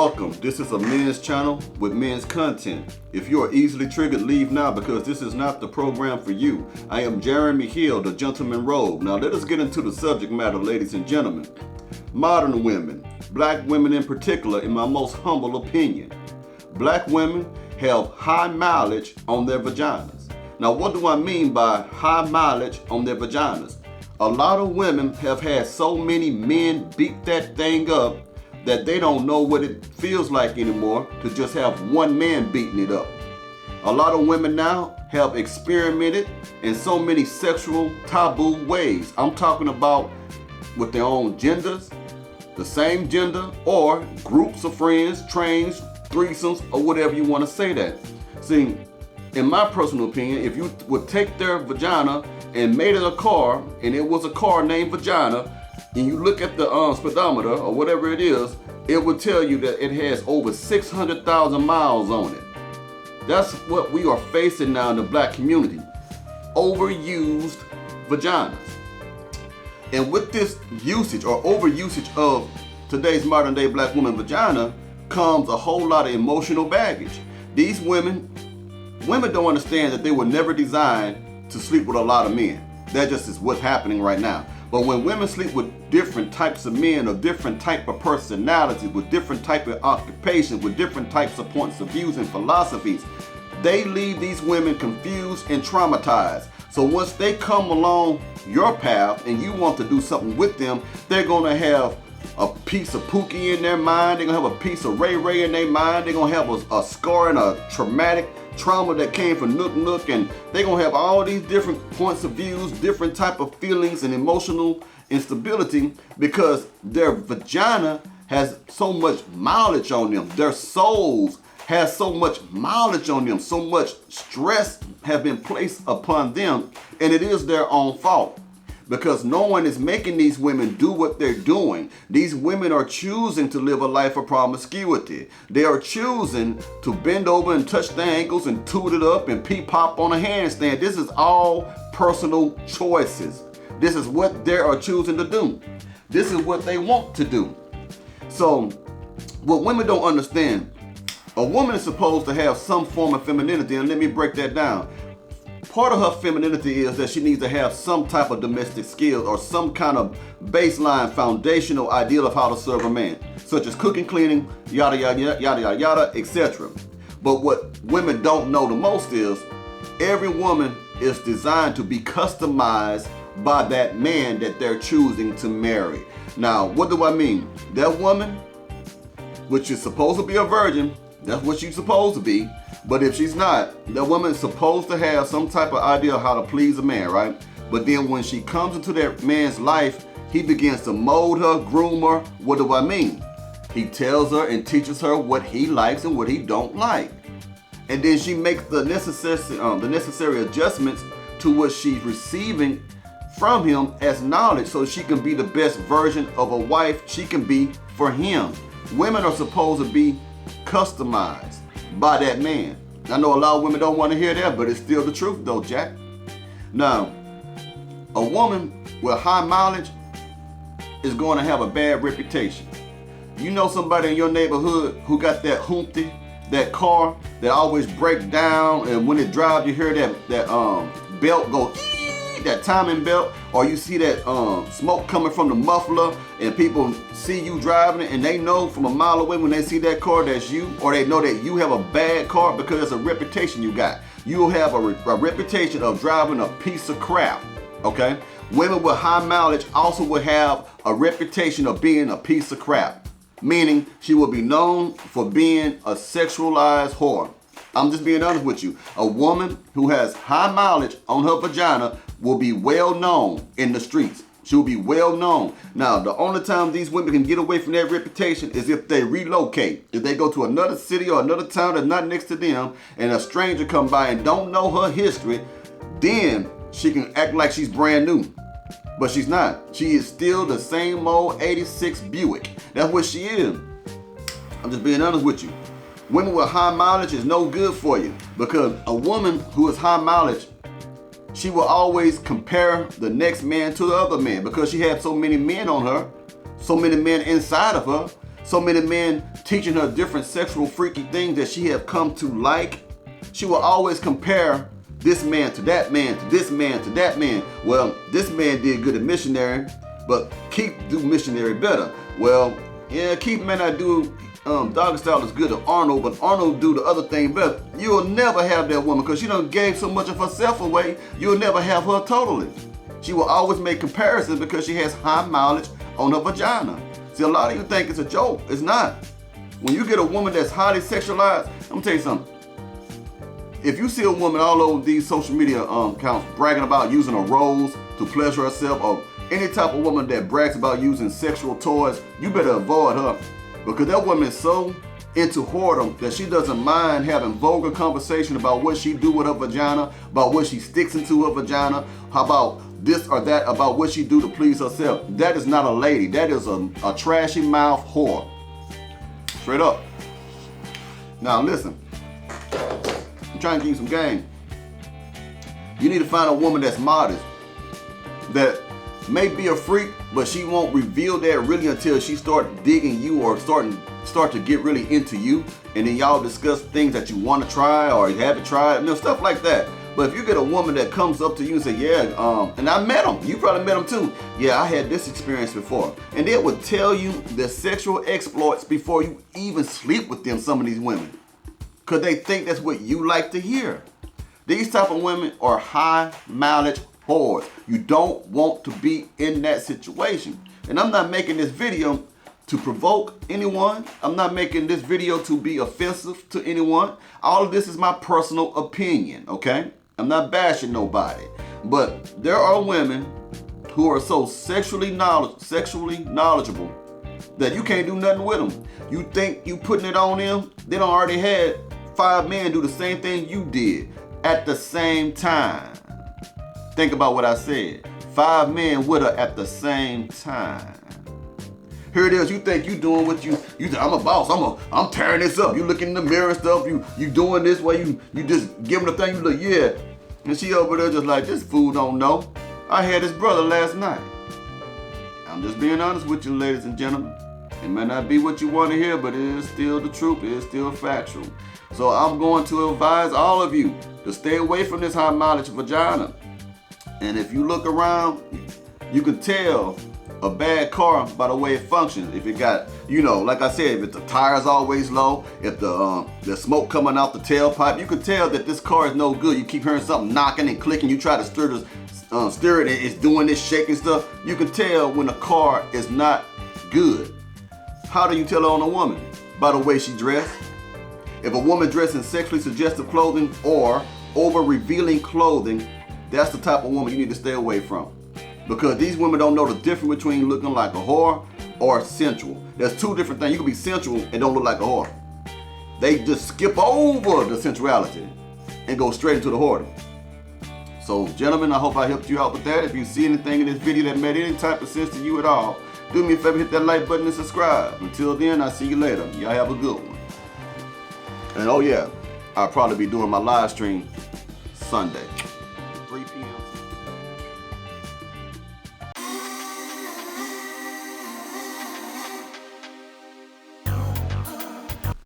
Welcome. This is a men's channel with men's content. If you are easily triggered, leave now because this is not the program for you. I am Jeremy Hill, the gentleman rogue. Now let us get into the subject matter, ladies and gentlemen. Modern women, black women in particular, in my most humble opinion. Black women have high mileage on their vaginas. Now what do I mean by high mileage on their vaginas? A lot of women have had so many men beat that thing up that they don't know what it feels like anymore to just have one man beating it up. A lot of women now have experimented in so many sexual taboo ways. I'm talking about with their own genders, the same gender, or groups of friends, trains, threesomes, or whatever you want to say that. See, in my personal opinion, if you would take their vagina and made it a car, and it was a car named Vagina, and you look at the speedometer or whatever it is, it would tell you that it has over 600,000 miles on it. That's what we are facing now in the black community. Overused vaginas. And with this usage or overusage of today's modern day black woman vagina comes a whole lot of emotional baggage. These women don't understand that they were never designed to sleep with a lot of men. That just is what's happening right now. But when women sleep with different types of men or different type of personalities, with different type of occupations, with different types of points of views and philosophies, they leave these women confused and traumatized. So once they come along your path and you want to do something with them, they're gonna have a piece of Pookie in their mind, they're gonna have a piece of Ray Ray in their mind, they're gonna have a scar and a traumatic trauma that came from Nook, and they're gonna have all these different points of views, different type of feelings and emotional instability because their vagina has so much mileage on them. Their souls has so much mileage on them, so much stress has been placed upon them, and it is their own fault. Because no one is making these women do what they're doing. These women are choosing to live a life of promiscuity. They are choosing to bend over and touch their ankles and toot it up and pee-pop on a handstand. This is all personal choices. This is what they are choosing to do. This is what they want to do. So what women don't understand, a woman is supposed to have some form of femininity, and let me break that down. Part of her femininity is that she needs to have some type of domestic skills or some kind of baseline foundational ideal of how to serve a man, such as cooking, cleaning, yada, yada, yada, yada, yada, etc. But what women don't know the most is every woman is designed to be customized by that man that they're choosing to marry. Now, what do I mean? That woman, which is supposed to be a virgin, that's what she's supposed to be. But if she's not, that woman is supposed to have some type of idea of how to please a man, right? But then when she comes into that man's life, he begins to mold her, groom her. What do I mean? He tells her and teaches her what he likes and what he don't like. And then she makes the necessary adjustments to what she's receiving from him as knowledge so she can be the best version of a wife she can be for him. Women are supposed to be customized by that man. I know a lot of women don't want to hear that, but it's still the truth though, Jack. Now, a woman with high mileage is going to have a bad reputation. You know somebody in your neighborhood who got that hoopty, that car that always breaks down, and when it drives you hear that belt go that timing belt, or you see that smoke coming from the muffler and people see you driving it and they know from a mile away when they see that car that's you, or they know that you have a bad car because it's a reputation you got. You'll have a reputation of driving a piece of crap, okay? Women with high mileage also will have a reputation of being a piece of crap, meaning she will be known for being a sexualized whore. I'm just being honest with you. A woman who has high mileage on her vagina will be well known in the streets. She'll be well known. Now, the only time these women can get away from that reputation is if they relocate. If they go to another city or another town that's not next to them and a stranger come by and don't know her history, then she can act like she's brand new. But she's not. She is still the same old 86 Buick. That's what she is. I'm just being honest with you. Women with high mileage is no good for you because a woman who is high mileage, she will always compare the next man to the other man because she has so many men on her, so many men inside of her, so many men teaching her different sexual freaky things that she have come to like, she will always compare this man to that man, to this man, to that man. Well, this man did good at missionary, but Keith do missionary better. Well, yeah, Keith may not do doggy style is good at Arnold, but Arnold do the other thing better. You'll never have that woman because she done gave so much of herself away. You'll never have her totally. She will always make comparisons because she has high mileage on her vagina. See, a lot of you think it's a joke. It's not. When you get a woman that's highly sexualized, I'm gonna tell you something. If you see a woman all over these social media accounts bragging about using a rose to pleasure herself, or any type of woman that brags about using sexual toys, you better avoid her. Because that woman is so into whoredom that she doesn't mind having vulgar conversation about what she do with her vagina, about what she sticks into her vagina, how about this or that, about what she do to please herself. That is not a lady. That is a trashy mouth whore. Straight up. Now listen, I'm trying to give you some game. You need to find a woman that's modest, that may be a freak, but she won't reveal that really until she start digging you or start to get really into you, and then y'all discuss things that you want to try or you haven't tried, stuff like that. But if you get a woman that comes up to you and say, yeah, and I met him, you probably met him too. Yeah, I had this experience before. And they would tell you the sexual exploits before you even sleep with them, some of these women. Because they think that's what you like to hear. These type of women are high mileage whores. You don't want to be in that situation. And I'm not making this video to provoke anyone. I'm not making this video to be offensive to anyone. All of this is my personal opinion, okay? I'm not bashing nobody. But there are women who are so sexually knowledgeable that you can't do nothing with them. You think you putting it on them, they done already had 5 men do the same thing you did at the same time. Think about what I said. 5 men with her at the same time. Here it is, you think you doing what you think, I'm a boss, I'm tearing this up. You look in the mirror and stuff, you doing this way, you just giving the thing, you look, yeah. And she over there just like, this fool don't know. I had his brother last night. I'm just being honest with you, ladies and gentlemen. It may not be what you want to hear, but it is still the truth, it is still factual. So I'm going to advise all of you to stay away from this high mileage vagina. And if you look around, you can tell a bad car by the way it functions. If it got, like I said, if the tire's always low, if the smoke coming out the tailpipe, you can tell that this car is no good. You keep hearing something knocking and clicking. You try to steer it and it's doing this shaking stuff. You can tell when a car is not good. How do you tell on a woman? By the way she dressed. If a woman dressed in sexually suggestive clothing or over-revealing clothing, that's the type of woman you need to stay away from. Because these women don't know the difference between looking like a whore or sensual. There's 2 different things. You can be sensual and don't look like a whore. They just skip over the sensuality and go straight into the whoredom. So gentlemen, I hope I helped you out with that. If you see anything in this video that made any type of sense to you at all, do me a favor, hit that like button and subscribe. Until then, I'll see you later. Y'all have a good one. And oh yeah, I'll probably be doing my live stream Sunday.